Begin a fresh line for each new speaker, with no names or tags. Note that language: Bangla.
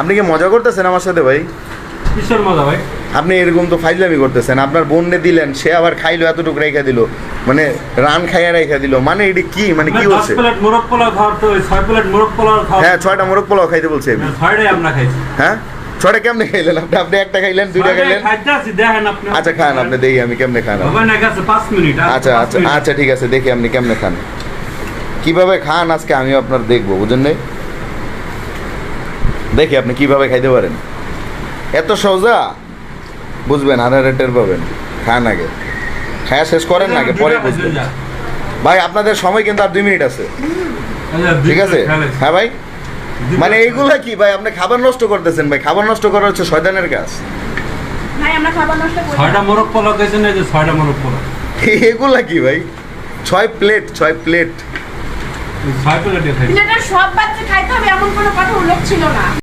আপনি কি মজা করতেছেন আমার সাথে ভাই?
কিসের মজা ভাই?
আপনি এরকম তো ফাইজলামি করতেছেন। আপনার বোনকে দিলেন, সে আবার খাইলো, এতটুকু রেখে দিল, মানে রান খাইয়া রেখে দিল, মানে এটা কি, মানে কি হচ্ছে?
10 প্লেট মোরগ পোলাও খাওয়াতে হয়, 6 প্লেট মোরগ পোলাও খাওয়া।
হ্যাঁ 6টা মোরগ পোলাও খাইতে বলছে।
6টাই আমরা খাইছি।
হ্যাঁ 6টা কেমনে খাইলেন আপনি? আপনি একটা খাইলেন, 2টা খাইলেন?
খাইতে আছি, দেখেন আপনি।
আচ্ছা খান আপনি, দেখি আমি কেমনে খান।
হবে না গেছে 5 মিনিট।
আচ্ছা আচ্ছা আচ্ছা ঠিক আছে, দেখি আপনি কেমনে খান, কিভাবে খান আজকে আমি আপনার দেখবো, বুঝেন নাই? দেখি আপনি কিভাবে খাইতে পারেন। এত সোজা, বুঝবেন আর টের পাবেন। খান আগে, খায়া শেষ করেন না আগে, পরে বুঝবেন। ভাই আপনাদের সময় কিন্তু আর 2 মিনিট আছে, ঠিক আছে? হ্যাঁ ভাই, মানে এইগুলা কি ভাই, আপনি খাবার নষ্ট করতেছেন ভাই। খাবার নষ্ট করা হচ্ছে শয়তানের কাজ
ভাই। আমরা খাবার নষ্ট করি না।
6টা মোরগ পোলাও খাইছেন, এই যে 6টা মোরগ পোলাও।
এগুলা কি ভাই? 6 প্লেট 6 প্লেট
6 প্লেটে খাইছি।
যেটা সব বাচ্চা খাইতে হবে এমন কোনো কথা উল্লেখ ছিল না।